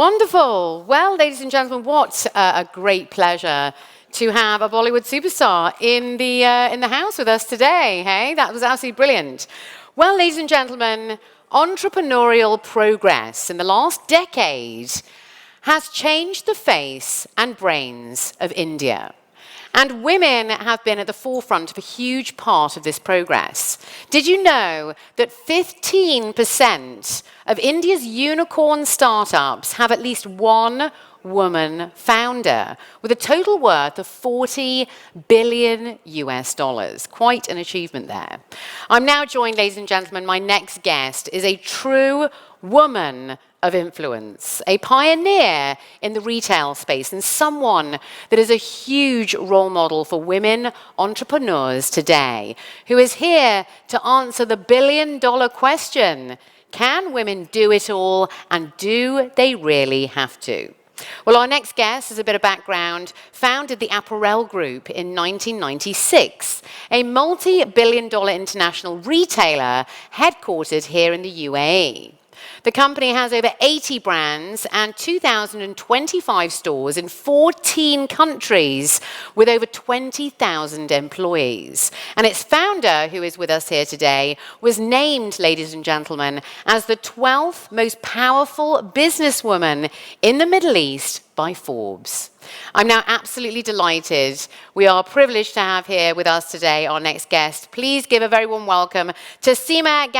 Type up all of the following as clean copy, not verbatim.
Wonderful. Well, ladies and gentlemen, what a great pleasure to have a Bollywood superstar in the house with us today. Hey, that was absolutely brilliant. Well, ladies and gentlemen, entrepreneurial progress in the last decade has changed the face and brains of India. And women have been at the forefront of a huge part of this progress. Did you know that 15% of India's unicorn startups have at least one woman founder, with a total worth of 40 billion US dollars. Quite an achievement there. I'm now joined, ladies and gentlemen, my next guest is a true woman of influence, a pioneer in the retail space, and someone that is a huge role model for women entrepreneurs today, who is here to answer the billion-dollar question: can women do it all, and do they really have to? Well, our next guest, as a bit of background, founded the Apparel Group in 1996, a multi-billion-dollar international retailer headquartered here in the UAE. The company has over 80 brands and 2,025 stores in 14 countries with over 20,000 employees. And its founder, who is with us here today, was named, ladies and gentlemen, as the 12th most powerful businesswoman in the Middle East by Forbes. I'm now absolutely delighted. We are privileged to have here with us today our next guest. Please give a very warm welcome to Sima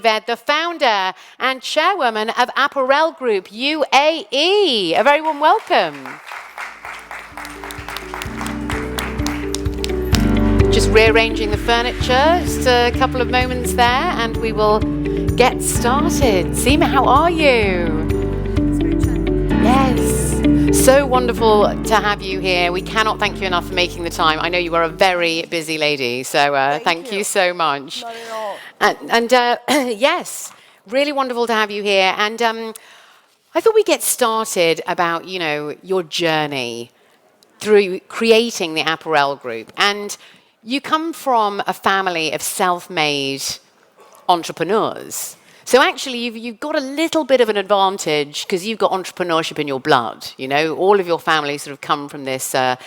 Ved, the founder and chairwoman of Apparel Group UAE. A very warm welcome. Just rearranging the furniture, just a couple of moments there, and we will get started. Sima, how are you? Yes. So wonderful to have you here. We cannot thank you enough for making the time. I know you are a very busy lady, so thank you so much. Not at all. And yes, really wonderful to have you here. And I thought we'd get started about, your journey through creating the Apparel Group. And you come from a family of self-made entrepreneurs. So actually, you've got a little bit of an advantage because you've got entrepreneurship in your blood. All of your family sort of come from this sort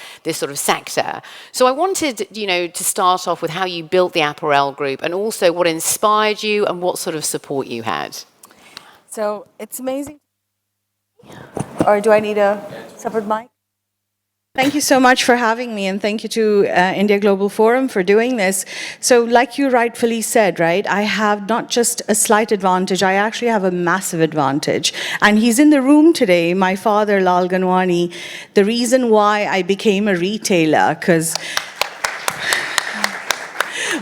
of sector. So I wanted, to start off with how you built the Apparel Group and also what inspired you and what sort of support you had. So it's amazing. Or do I need a separate mic? Thank you so much for having me, and thank you to India Global Forum for doing this. So like you rightfully said, right, I have not just a slight advantage, I actually have a massive advantage. And he's in the room today, my father, Lal Ganwani, the reason why I became a retailer, because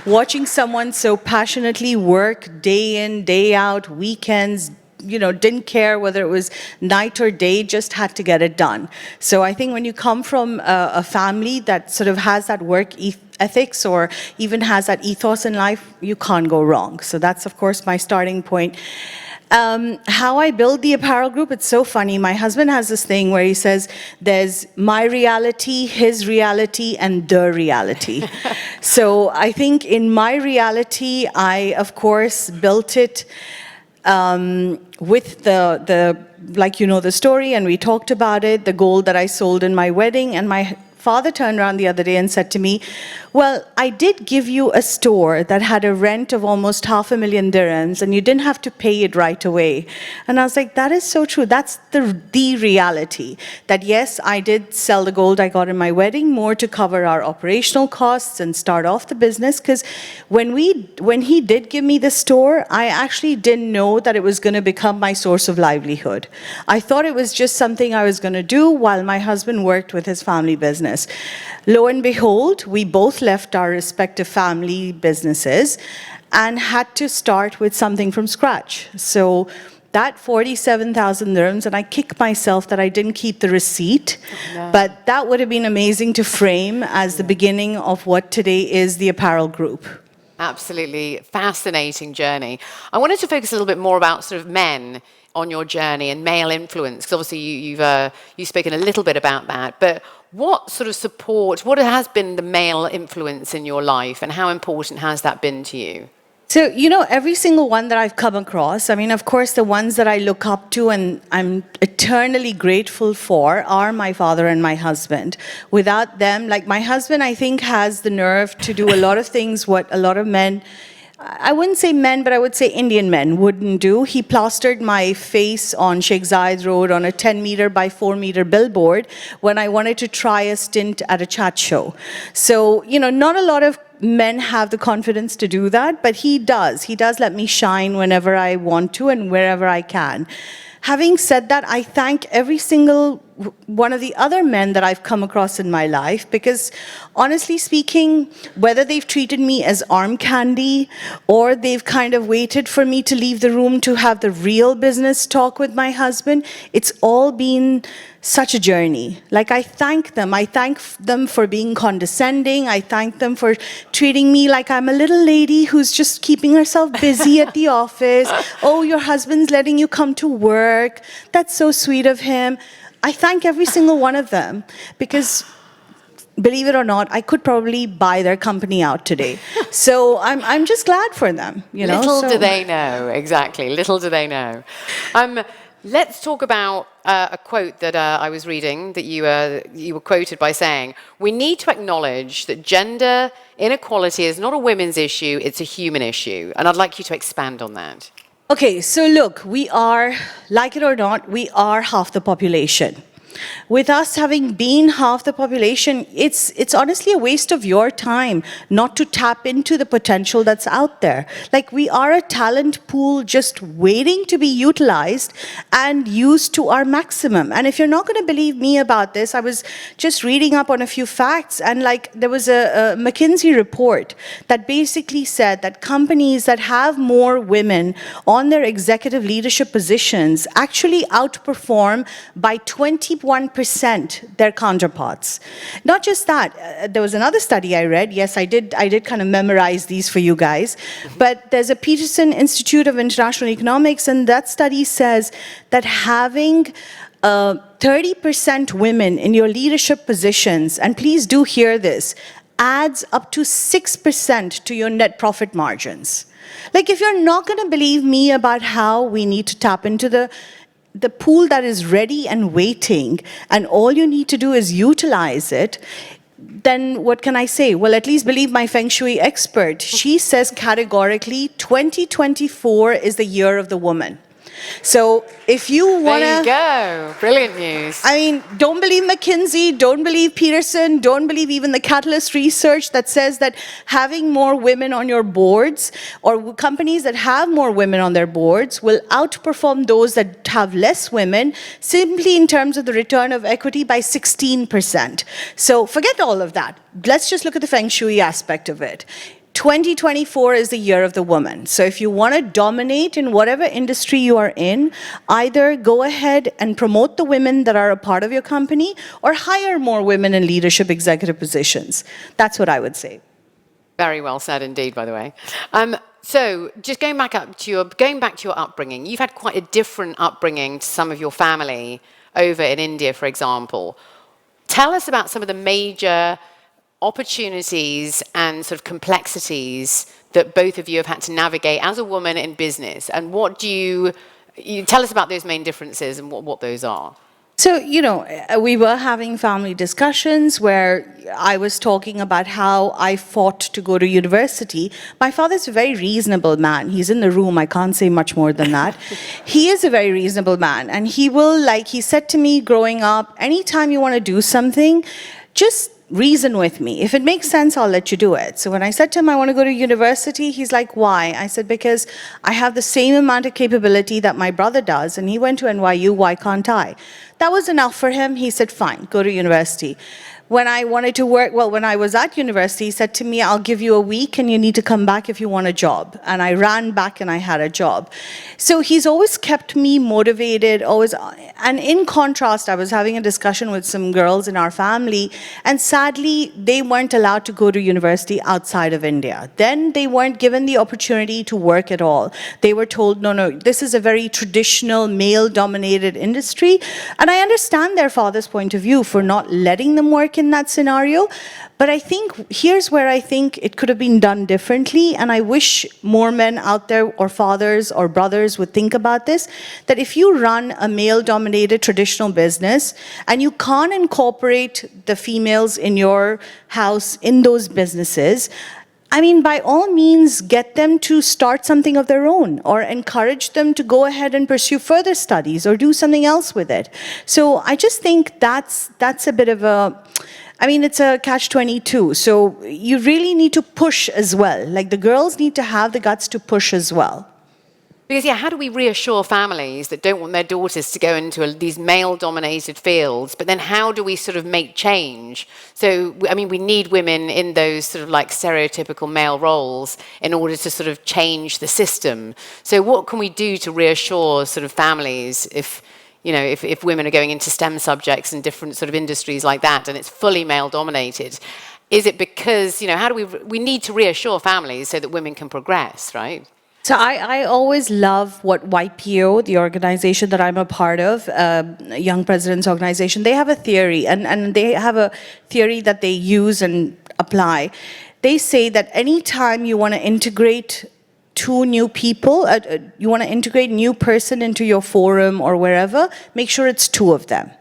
watching someone so passionately work day in, day out, weekends, didn't care whether it was night or day, just had to get it done. So I think when you come from a family that sort of has that work ethics or even has that ethos in life, you can't go wrong. So that's, of course, my starting point. How I build the Apparel Group, it's so funny. My husband has this thing where he says, there's my reality, his reality, and the reality. So I think in my reality, I, of course, built it with the story, and we talked about it, the gold that I sold in my wedding, and my father turned around the other day and said to me, well, I did give you a store that had a rent of almost 500,000 dirhams, and you didn't have to pay it right away. And I was like, that is so true. That's the reality. That yes, I did sell the gold I got in my wedding, more to cover our operational costs and start off the business, because when he did give me the store, I actually didn't know that it was going to become my source of livelihood. I thought it was just something I was going to do while my husband worked with his family business. Lo and behold, we both left our respective family businesses and had to start with something from scratch. So that 47,000 dirhams, and I kick myself that I didn't keep the receipt, but that would have been amazing to frame as the beginning of what today is the Apparel Group. Absolutely fascinating journey. I wanted to focus a little bit more about sort of men on your journey and male influence, because obviously you've spoken a little bit about that, but what sort of support, what has been the male influence in your life, and how important has that been to you? So, you know, every single one that I've come across, I mean, of course, the ones that I look up to and I'm eternally grateful for are my father and my husband. Without them, like my husband, I think, has the nerve to do a lot of things what a lot of men, I wouldn't say men, but I would say Indian men wouldn't do. He plastered my face on Sheikh Zayed Road on a 10-meter by 4-meter billboard when I wanted to try a stint at a chat show. So, you know, not a lot of men have the confidence to do that, but he does. He does let me shine whenever I want to and wherever I can. Having said that, I thank every single one of the other men that I've come across in my life because, honestly speaking, whether they've treated me as arm candy or they've kind of waited for me to leave the room to have the real business talk with my husband, it's all been such a journey. Like, I thank them. I thank them for being condescending. I thank them for treating me like I'm a little lady who's just keeping herself busy at the office. Oh, your husband's letting you come to work. That's so sweet of him. I thank every single one of them because, believe it or not, I could probably buy their company out today. So I'm just glad for them. You know? Little do they know, exactly. Little do they know. Let's talk about a quote that I was reading that you were quoted by saying, "We need to acknowledge that gender inequality is not a women's issue, it's a human issue." And I'd like you to expand on that. Okay, so look, we are, like it or not, we are half the population. With us having been half the population, it's honestly a waste of your time not to tap into the potential that's out there. Like, we are a talent pool just waiting to be utilized and used to our maximum. And if you're not going to believe me about this, I was just reading up on a few facts, and like there was a McKinsey report that basically said that companies that have more women on their executive leadership positions actually outperform by 21% their counterparts. Not just that, there was another study I read. Yes, I did kind of memorize these for you guys. But there's a Peterson Institute of International Economics, and that study says that having 30% women in your leadership positions, and please do hear this, adds up to 6% to your net profit margins. Like, if you're not going to believe me about how we need to tap into the pool that is ready and waiting, and all you need to do is utilize it, then what can I say? Well, at least believe my Feng Shui expert. She says categorically, 2024 is the year of the woman. So if you want to... There you go. Brilliant news. I mean, don't believe McKinsey, don't believe Peterson, don't believe even the Catalyst research that says that having more women on your boards or companies that have more women on their boards will outperform those that have less women simply in terms of the return of equity by 16%. So forget all of that. Let's just look at the Feng Shui aspect of it. 2024 is the year of the woman. So if you want to dominate in whatever industry you are in, either go ahead and promote the women that are a part of your company or hire more women in leadership executive positions. That's what I would say. Very well said indeed, by the way. So just going back to your upbringing, you've had quite a different upbringing to some of your family over in India, for example. Tell us about some of the major opportunities and sort of complexities that both of you have had to navigate as a woman in business, and what do you tell us about those main differences and what those are? So, you know, we were having family discussions where I was talking about how I fought to go to university. My father's a very reasonable man. He's in the room. I can't say much more than that. He is a very reasonable man. And he will, like he said to me growing up, anytime you want to do something, just reason with me. If it makes sense, I'll let you do it. So when I said to him, I want to go to university, he's like, why? I said, because I have the same amount of capability that my brother does, and he went to NYU, why can't I? That was enough for him. He said, fine, go to university. When I wanted to work, well, when I was at university, he said to me, I'll give you a week and you need to come back if you want a job. And I ran back and I had a job. So he's always kept me motivated, always. And in contrast, I was having a discussion with some girls in our family, and sadly, they weren't allowed to go to university outside of India. Then they weren't given the opportunity to work at all. They were told, no, this is a very traditional, male-dominated industry. And I understand their father's point of view for not letting them work work in that scenario. But I think here's where I think it could have been done differently, and I wish more men out there, or fathers or brothers, would think about this, that if you run a male-dominated traditional business and you can't incorporate the females in your house in those businesses, I mean, by all means, get them to start something of their own, or encourage them to go ahead and pursue further studies or do something else with it. So I just think that's a bit of a, I mean, it's a catch-22. So you really need to push as well. Like, the girls need to have the guts to push as well. Because, yeah, how do we reassure families that don't want their daughters to go into these male-dominated fields, but then how do we sort of make change? So, I mean, we need women in those sort of like stereotypical male roles in order to sort of change the system. So what can we do to reassure sort of families if, you know, if women are going into STEM subjects and different sort of industries like that, and it's fully male-dominated? Is it because, you know, how do we need to reassure families so that women can progress, right? So I always love what YPO, the organization that I'm a part of, Young Presidents Organization, they have a theory, and they have a theory that they use and apply. They say that anytime you want to integrate two new people, you want to integrate a new person into your forum or wherever, make sure it's two of them.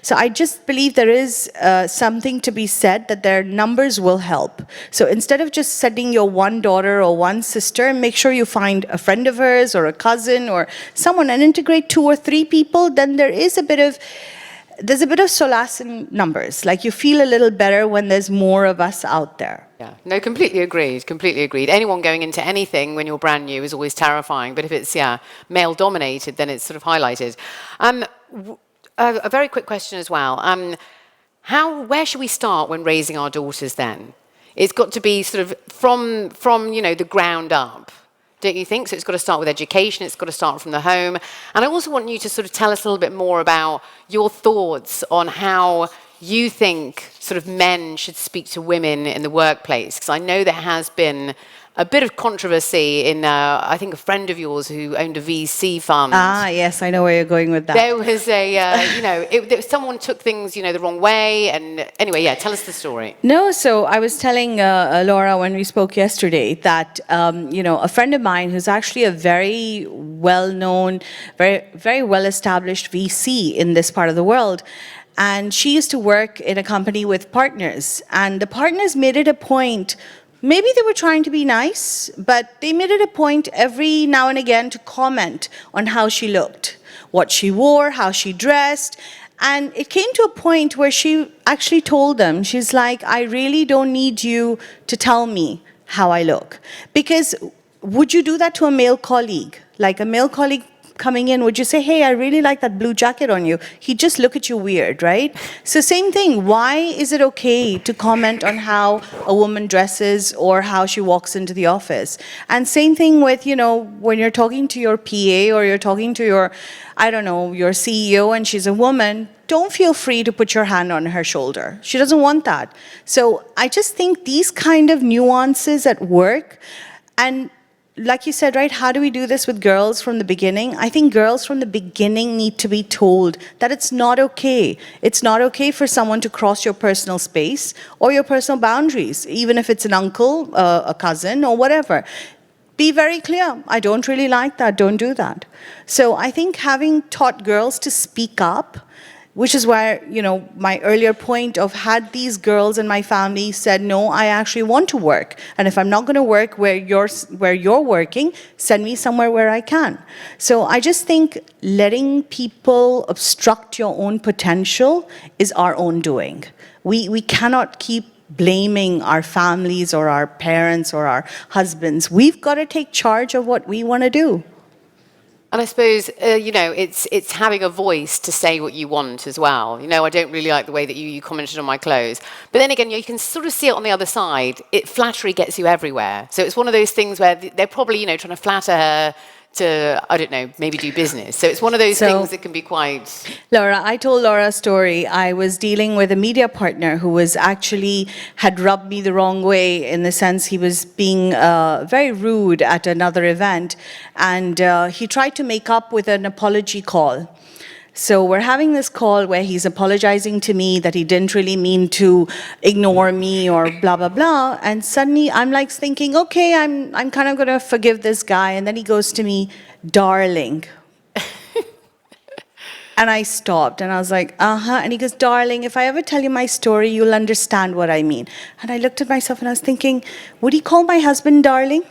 So I just believe there is something to be said that their numbers will help. So instead of just sending your one daughter or one sister, make sure you find a friend of hers or a cousin or someone and integrate 2 or 3 people, then there's a bit of solace in numbers. Like, you feel a little better when there's more of us out there. Yeah, no, completely agreed, completely agreed. Anyone going into anything when you're brand new is always terrifying, but if it's, yeah, male-dominated, then it's sort of highlighted. A very quick question as well. Where should we start when raising our daughters then? It's got to be sort of from you know, the ground up, don't you think? So it's got to start with education, it's got to start from the home. And I also want you to sort of tell us a little bit more about your thoughts on how you think sort of men should speak to women in the workplace, because I know there has been a bit of controversy in, I think, a friend of yours who owned a VC fund. Ah, yes, I know where you're going with that. There was a, you know, someone took things, you know, the wrong way. And anyway, yeah, tell us the story. No, so I was telling Laura when we spoke yesterday that, you know, a friend of mine who's actually a very well-known, very well-established VC in this part of the world, and she used to work in a company with partners, and the partners made it a point. Maybe they were trying to be nice, but they made it a point every now and again to comment on how she looked, what she wore, how she dressed. And it came to a point where she actually told them, she's like, I really don't need you to tell me how I look. Because would you do that to a male colleague? Like, a male colleague coming in, would you say, hey, I really like that blue jacket on you? He'd just look at you weird, right? So same thing, why is it okay to comment on how a woman dresses or how she walks into the office? And same thing with, you know, when you're talking to your PA or you're talking to your, I don't know, your CEO and she's a woman, don't feel free to put your hand on her shoulder. She doesn't want that. So I just think these kind of nuances at work, and like you said, right, how do we do this with girls from the beginning? I think girls from the beginning need to be told that it's not okay. It's not okay for someone to cross your personal space or your personal boundaries, even if it's an uncle, a cousin, or whatever. Be very clear. I don't really like that. Don't do that. So I think having taught girls to speak up, which is why, you know, my earlier point of, had these girls in my family said, no, I actually want to work. And if I'm not going to work where you're working, send me somewhere where I can. So I just think letting people obstruct your own potential is our own doing. We cannot keep blaming our families or our parents or our husbands. We've got to take charge of what we want to do. And I suppose, you know, it's having a voice to say what you want as well. You know, I don't really like the way that you commented on my clothes. But then again, you can sort of see it on the other side. Flattery gets you everywhere. So it's one of those things where they're probably, you know, trying to flatter her to, I don't know, maybe do business. So it's one of those things that can be quite... Laura, I told Laura a story. I was dealing with a media partner who was actually, had rubbed me the wrong way, in the sense he was being very rude at another event. And he tried to make up with an apology call. So we're having this call where he's apologizing to me that he didn't really mean to ignore me or blah, blah, blah. And suddenly I'm like thinking, okay, I'm kind of going to forgive this guy. And then he goes to me, darling. And I stopped and I was like, uh-huh. And he goes, darling, if I ever tell you my story, you'll understand what I mean. And I looked at myself and I was thinking, would he call my husband darling?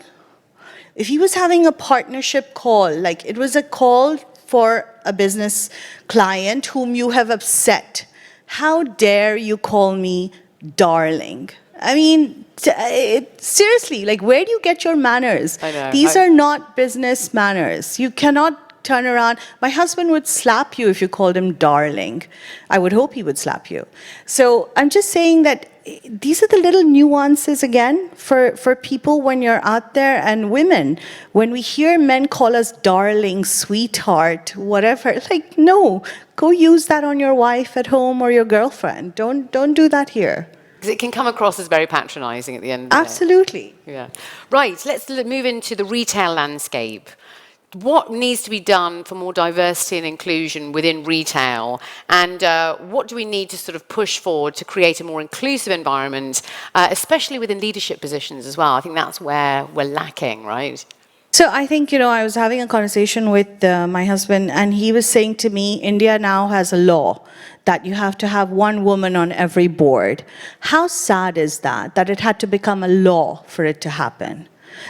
If he was having a partnership call, like it was a call for a business client whom you have upset, how dare you call me darling? I mean, seriously, like where do you get your manners? I know. These are not business manners. You cannot turn around. My husband would slap you if you called him darling. I would hope he would slap you. So I'm just saying that these are the little nuances again for people when you're out there, and women, when we hear men call us darling, sweetheart, whatever, like no, go use that on your wife at home or your girlfriend. Don't do that here. Because it can come across as very patronizing at the end of the day. Absolutely. Yeah. Right, let's move into the retail landscape. What needs to be done for more diversity and inclusion within retail? And what do we need to sort of push forward to create a more inclusive environment, especially within leadership positions as well? I think that's where we're lacking, right? So I think, I was having a conversation with my husband, and he was saying to me, India now has a law that you have to have one woman on every board. How sad is that it had to become a law for it to happen?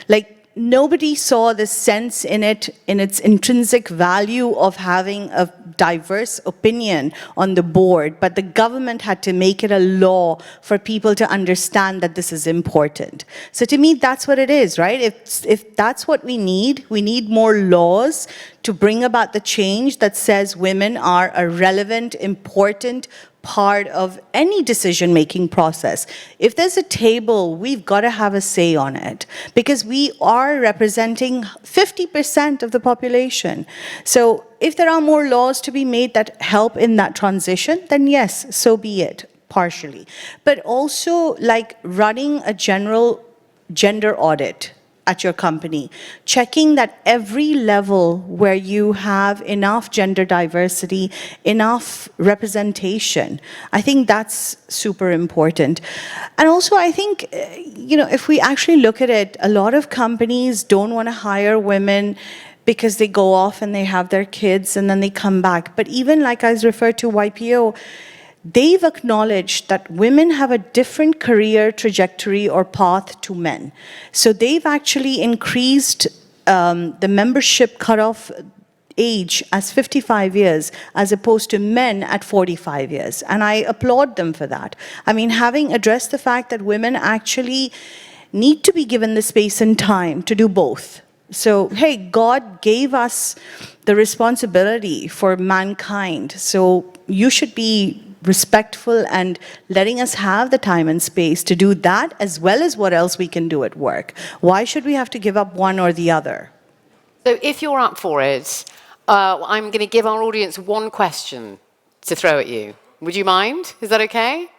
Like, nobody saw the sense in it, in its intrinsic value of having a diverse opinion on the board, but the government had to make it a law for people to understand that this is important. So to me, that's what it is, right? If that's what we need more laws to bring about the change that says women are a relevant, important part of any decision-making process. If there's a table, we've got to have a say on it, because we are representing 50% of the population. So if there are more laws to be made that help in that transition, then yes, so be it, partially. But also, like running a general gender audit at your company, checking that every level where you have enough gender diversity, enough representation, I think that's super important. And also I think, if we actually look at it, a lot of companies don't want to hire women because they go off and they have their kids and then they come back. But even like I referred to YPO, they've acknowledged that women have a different career trajectory or path to men. So they've actually increased the membership cutoff age as 55 years as opposed to men at 45 years. And I applaud them for that. I mean, having addressed the fact that women actually need to be given the space and time to do both. So, hey, God gave us the responsibility for mankind. So you should be respectful and letting us have the time and space to do that as well as what else we can do at work. Why should we have to give up one or the other? So if you're up for it, I'm going to give our audience one question to throw at you. Would you mind? Is that okay?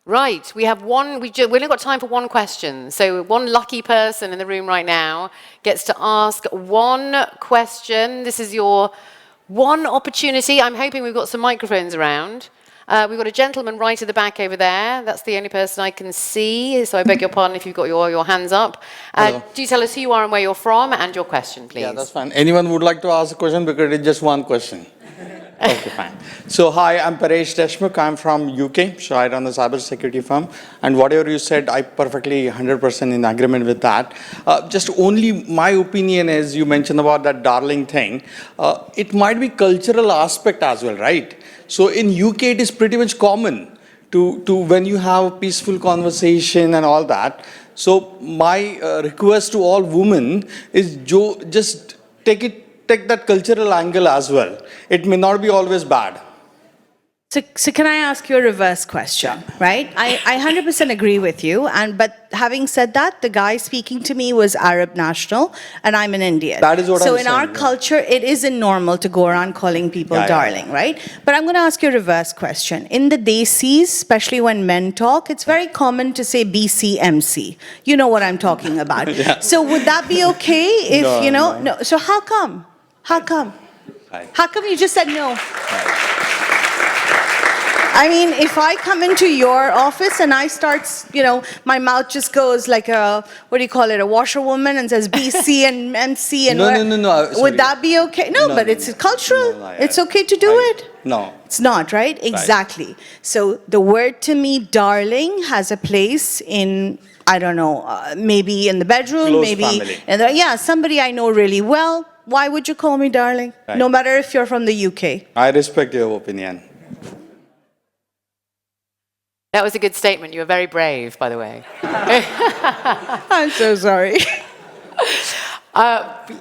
Right, we have we've only got time for one question. So one lucky person in the room right now gets to ask one question. This is your one opportunity. I'm hoping we've got some microphones around. We've got a gentleman right at the back over there. That's the only person I can see. So I beg your pardon if you've got your hands up. Do tell us who you are and where you're from and your question, please. Yeah, that's fine. Anyone would like to ask a question because it's just one question? Okay, fine. So, hi, I'm Paresh Deshmukh. I'm from UK. So, I run a cybersecurity firm. And whatever you said, I perfectly 100% in agreement with that. Just only my opinion is, you mentioned about that darling thing. It might be cultural aspect as well, right? So, in UK, it is pretty much common to when you have a peaceful conversation and all that. So, my request to all women is just take that cultural angle as well. It may not be always bad. So can I ask you a reverse question, right? I 100% agree with you, but having said that, the guy speaking to me was Arab national, and I'm an Indian. That is what I'm saying. So in our culture, it isn't normal to go around calling people darling, right? But I'm going to ask you a reverse question. In the Desis, especially when men talk, it's very common to say BCMC. You know what I'm talking about. Yeah. So would that be okay if, No. No. So how come? How come? Right. How come you just said no? I mean, if I come into your office and I start, my mouth just goes like a, what do you call it, a washerwoman and says BC and MC and No, what- no, no, no, sorry. Would that be okay? No, No, but no, it's no. cultural. No, It's okay to do it. No. It's not, right? Exactly. So the word to me, darling, has a place in, I don't know, maybe in the bedroom, Close maybe family. yeah, somebody I know really well. Why would you call me darling? Right. No matter if you're from the UK. I respect your opinion. That was a good statement. You were very brave, by the way. I'm so sorry.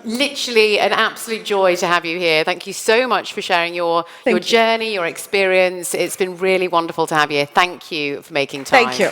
Literally an absolute joy to have you here. Thank you so much for sharing your Thank you. journey, your experience. It's been really wonderful to have you. Thank you for making time. Thank you.